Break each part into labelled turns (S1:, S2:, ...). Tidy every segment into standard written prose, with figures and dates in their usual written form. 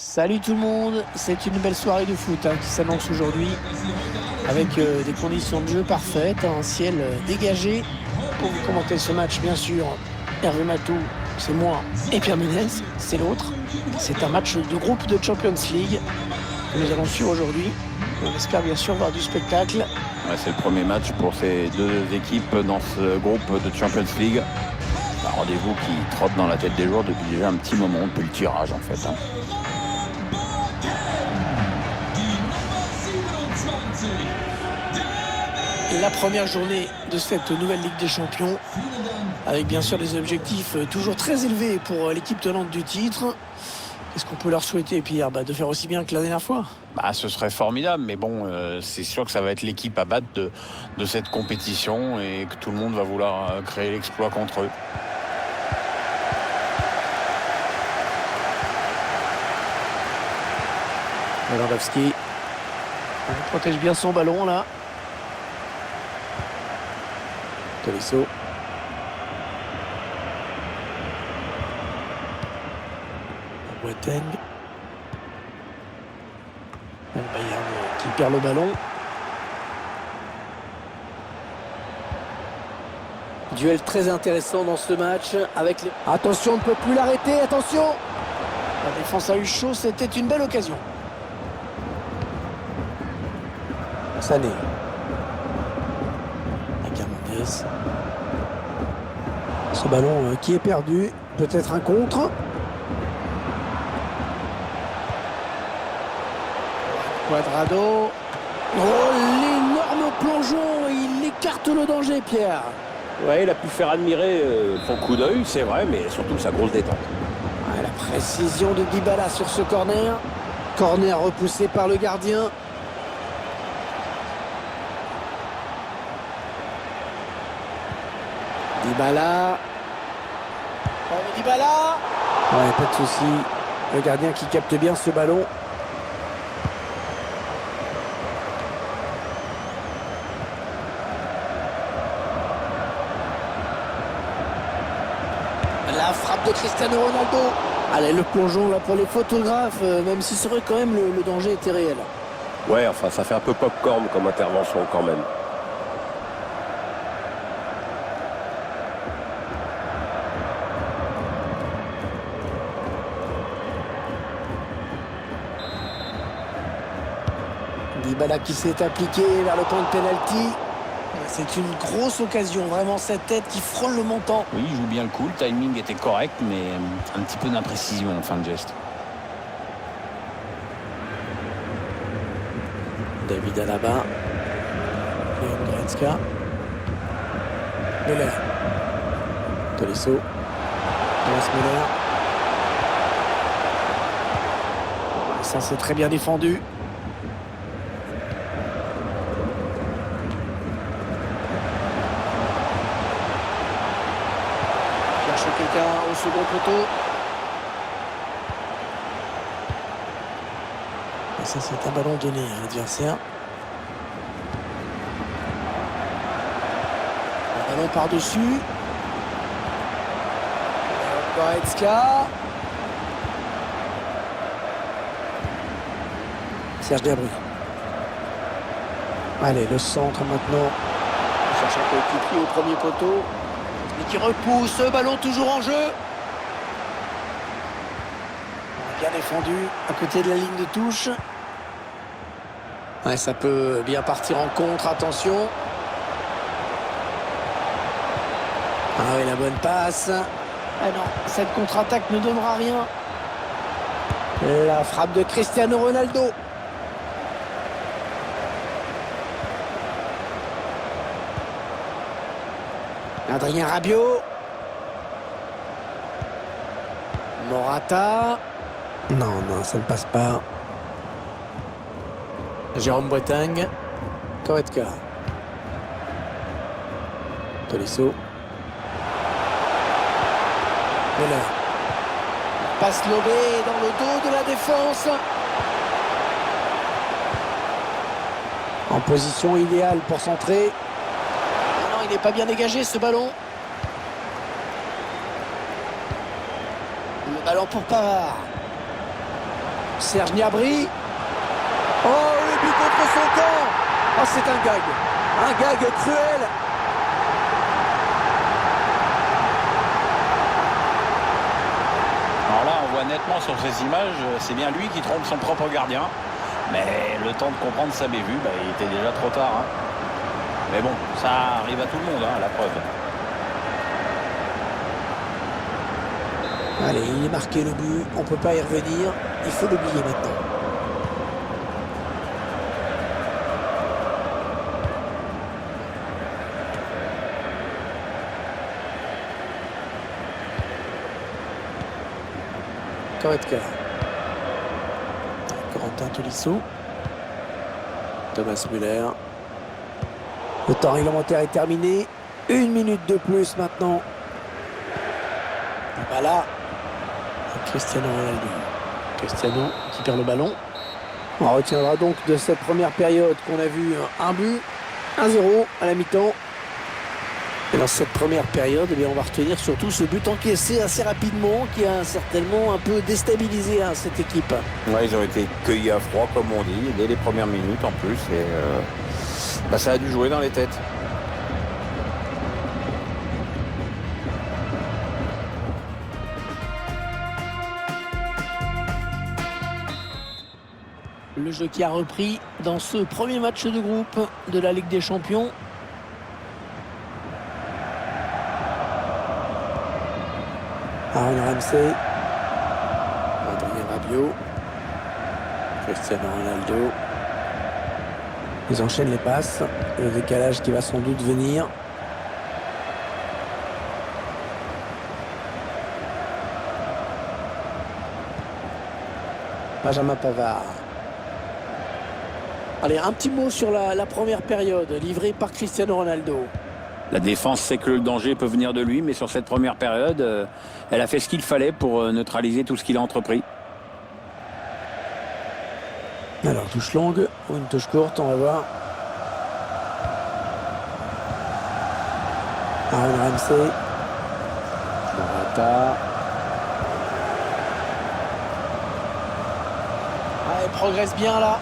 S1: Salut tout le monde, c'est une belle soirée de foot qui s'annonce aujourd'hui avec des conditions de jeu parfaites, un ciel dégagé. Pour vous commenter ce match, bien sûr, Hervé Matou, c'est moi, et Pierre Menez, c'est l'autre. C'est un match de groupe de Champions League que nous allons suivre aujourd'hui. On espère bien sûr voir du spectacle.
S2: Ouais, c'est le premier match pour ces deux équipes dans ce groupe de Champions League. Un rendez-vous qui trotte dans la tête des joueurs depuis déjà un petit moment, depuis le tirage en fait.
S1: Et la première journée de cette nouvelle Ligue des Champions, avec bien sûr des objectifs toujours très élevés pour l'équipe tenante du titre. Qu'est-ce qu'on peut leur souhaiter, Pierre? De faire aussi bien que la dernière fois.
S2: Ce serait formidable, mais bon, c'est sûr que ça va être l'équipe à battre de cette compétition et que tout le monde va vouloir créer l'exploit contre eux.
S1: Lewandowski protège bien son ballon là. Tolisso. Boateng. Le Bayern qui perd le ballon. Duel très intéressant dans ce match avec les... Attention, on ne peut plus l'arrêter, attention. La défense a eu chaud, c'était une belle occasion. Sané. Mendes. Ce ballon qui est perdu, peut-être un contre. Cuadrado. Oh, l'énorme plongeon, il écarte le danger, Pierre.
S3: Ouais, il a pu faire admirer son coup d'œil, c'est vrai, mais surtout sa grosse détente.
S1: Ouais, la précision de Dybala sur ce corner. Corner repoussé par le gardien. Dybala. Oh, Dybala. Ouais, pas de souci. Le gardien qui capte bien ce ballon. La frappe de Cristiano Ronaldo. Allez, le plongeon là pour les photographes, même si c'est vrai quand même le danger était réel.
S3: Ouais, enfin, ça fait un peu popcorn comme intervention quand même.
S1: Dybala qui s'est appliqué vers le point de pénalty. C'est une grosse occasion, vraiment cette tête qui frôle le montant.
S2: Oui, il joue bien le coup, le timing était correct, mais un petit peu d'imprécision en fin de geste.
S1: David Alaba. Leon Goretzka. Müller. Tolisso. Thomas Müller. Ça c'est très bien défendu. Quelqu'un au second poteau. Et ça c'est un ballon donné à l'adversaire. Un ballon par-dessus. Goretzka. Serge Gnabry. Allez, le centre maintenant. On cherche un coéquipier au premier poteau. Et qui repousse, ce ballon toujours en jeu. Bien défendu, à côté de la ligne de touche. Ouais, ça peut bien partir en contre, attention. Ah oui, la bonne passe. Ah non, cette contre-attaque ne donnera rien. La frappe de Cristiano Ronaldo. Adrien Rabiot. Morata. Non, ça ne passe pas. Jérôme Boateng. Goretzka. Tolisso. Müller. Passe lobée dans le dos de la défense. En position idéale pour centrer. Il n'est pas bien dégagé ce ballon. Le ballon pour Pavard. Serge Gnabry. Oh, le but contre son camp. Oh, c'est un gag. Un gag cruel.
S2: Alors là, on voit nettement sur ces images, c'est bien lui qui trompe son propre gardien. Mais le temps de comprendre sa bévue, il était déjà trop tard. Hein. Mais bon, ça arrive à tout le monde, hein, la preuve.
S1: Allez, il est marqué le but. On ne peut pas y revenir. Il faut l'oublier maintenant. Goretzka. Corentin Tolisso. Thomas Müller. Le temps réglementaire est terminé. 1 minute de plus maintenant. Voilà. Cristiano Ronaldo. Cristiano qui perd le ballon. On retiendra donc de cette première période qu'on a vu un but, 1-0 à la mi-temps. Et dans cette première période, on va retenir surtout ce but encaissé assez rapidement qui a certainement un peu déstabilisé cette équipe.
S2: Ouais, ils ont été cueillis à froid, comme on dit, dès les premières minutes en plus. Et ça a dû jouer dans les têtes.
S1: Le jeu qui a repris dans ce premier match de groupe de la Ligue des Champions. Aaron Ramsey, Adrien Rabiot, Cristiano Ronaldo. Ils enchaînent les passes. Le décalage qui va sans doute venir. Benjamin Pavard. Allez, un petit mot sur la première période, livrée par Cristiano Ronaldo.
S2: La défense sait que le danger peut venir de lui, mais sur cette première période, elle a fait ce qu'il fallait pour neutraliser tout ce qu'il a entrepris.
S1: Alors, touche longue ou une touche courte, on va voir. Aaron Ramsey. Morata. Ah, il progresse bien là.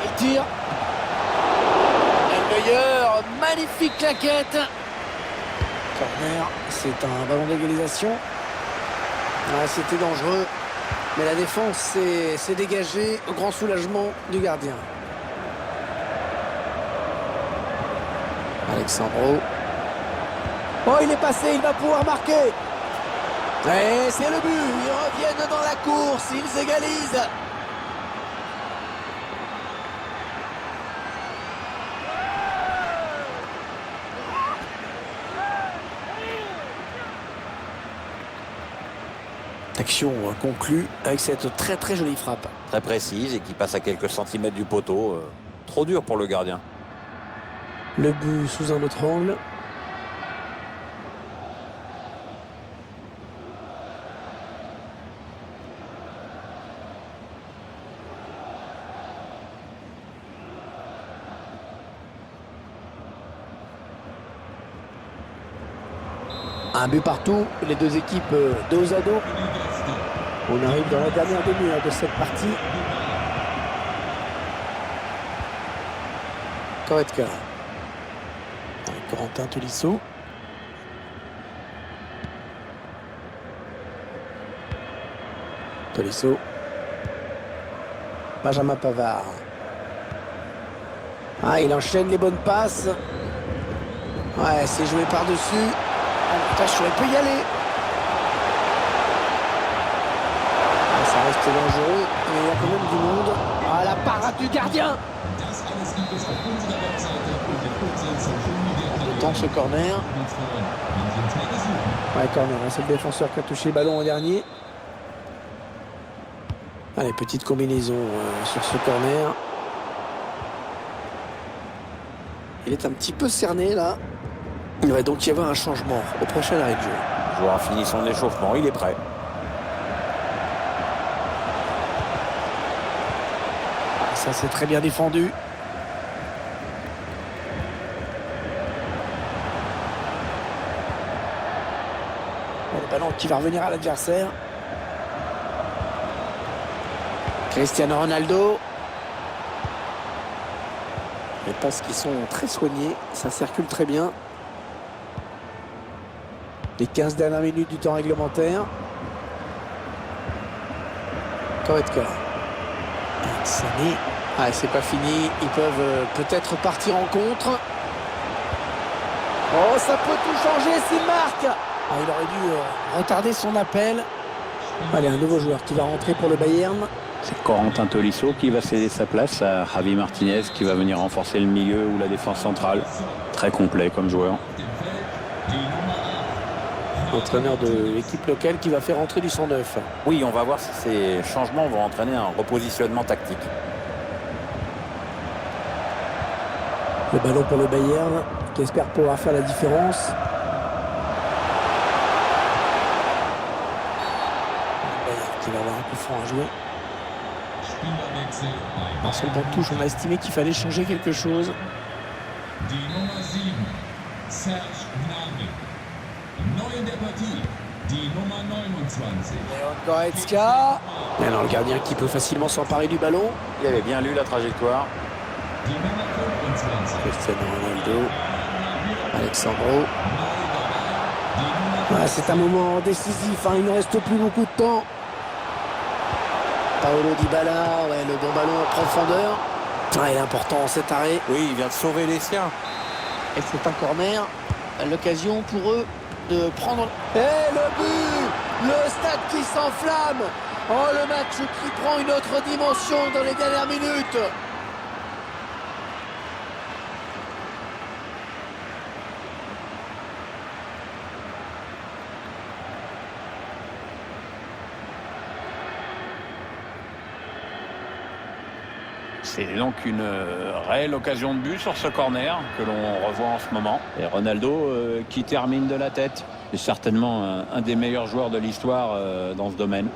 S1: Il tire. Meilleur, magnifique claquette. Corner, c'est un ballon d'égalisation. Ah, c'était dangereux. Mais la défense s'est dégagée au grand soulagement du gardien. Alexandro. Oh, il est passé, il va pouvoir marquer. Et c'est le but. Ils reviennent dans la course, ils égalisent. Action conclue avec cette très très jolie frappe.
S2: Très précise et qui passe à quelques centimètres du poteau. Trop dur pour le gardien.
S1: Le but sous un autre angle. Un but partout, les deux équipes dos à dos. On arrive dans la dernière demi-heure de cette partie. Goretzka. Corentin Tolisso. Tolisso. Benjamin Pavard. Ah, il enchaîne les bonnes passes. Ouais, c'est joué par-dessus. Attention, il peut y aller. Ça reste dangereux, mais il y a quand même du monde. Ah, la parade du gardien. On tente ce corner. Ouais, corner, c'est le défenseur qui a touché le ballon en dernier. Allez, petite combinaison sur ce corner. Il est un petit peu cerné là. Il va donc y avoir un changement au prochain arrêt de jeu.
S2: Le joueur a fini son échauffement, il est prêt.
S1: Ça, c'est très bien défendu. Le ballon qui va revenir à l'adversaire. Cristiano Ronaldo. Les passes qui sont très soignées, ça circule très bien. Les 15 dernières minutes du temps réglementaire. Goretzka. Sané. Ah, c'est pas fini. Ils peuvent peut-être partir en contre. Oh, ça peut tout changer s'il marque. Ah, il aurait dû retarder son appel. Allez, un nouveau joueur qui va rentrer pour le Bayern.
S2: C'est Corentin Tolisso qui va céder sa place à Javi Martinez qui va venir renforcer le milieu ou la défense centrale. Très complet comme joueur.
S1: Entraîneur de l'équipe locale qui va faire entrer du 109.
S2: Oui, on va voir si ces changements vont entraîner un repositionnement tactique.
S1: Le ballon pour le Bayern qui espère pouvoir faire la différence. Le Bayern qui va avoir un coup franc à jouer. Par son banc de touche, on a estimé qu'il fallait changer quelque chose. Leon Goretzka. Maintenant le gardien qui peut facilement s'emparer du ballon.
S2: Il avait bien lu la trajectoire.
S1: Cristiano Ronaldo. Alexandro. Ah, c'est un moment décisif, hein. Il ne reste plus beaucoup de temps. Paolo Dybala, ouais, le bon ballon en profondeur. Ah, il est important cet arrêt.
S2: Oui, il vient de sauver les siens.
S1: Et c'est un corner. L'occasion pour eux de prendre... Et le but! Le stade qui s'enflamme! Oh, le match qui prend une autre dimension dans les dernières minutes.
S2: C'est donc une réelle occasion de but sur ce corner que l'on revoit en ce moment. Et Ronaldo qui termine de la tête. C'est certainement un des meilleurs joueurs de l'histoire dans ce domaine.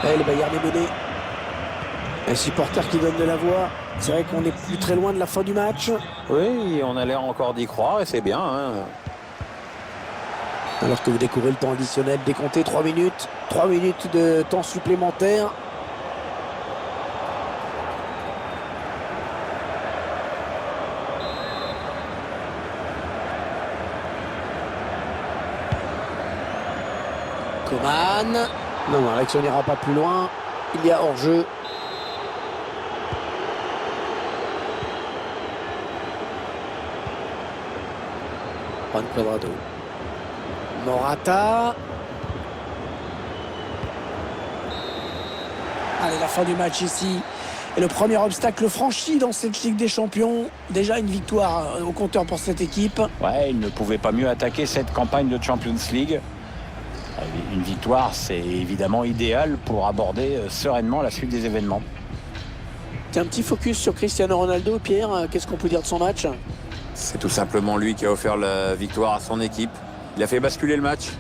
S1: Et le Bayern est mené. Un supporter qui donne de la voix. C'est vrai qu'on n'est plus très loin de la fin du match.
S2: Oui, on a l'air encore d'y croire et c'est bien. Hein.
S1: Alors que vous découvrez le temps additionnel décompté 3 minutes. 3 minutes de temps supplémentaire. Coman. Non, l'action n'ira pas plus loin. Il y a hors-jeu. Juan Cuadrado. Morata. Allez, la fin du match ici. Et le premier obstacle franchi dans cette Ligue des Champions. Déjà une victoire au compteur pour cette équipe.
S2: Ouais, il ne pouvait pas mieux attaquer cette campagne de Champions League. Une victoire, c'est évidemment idéal pour aborder sereinement la suite des événements.
S1: C'est un petit focus sur Cristiano Ronaldo. Pierre, qu'est-ce qu'on peut dire de son match ?
S2: C'est tout simplement lui qui a offert la victoire à son équipe. Il a fait basculer le match.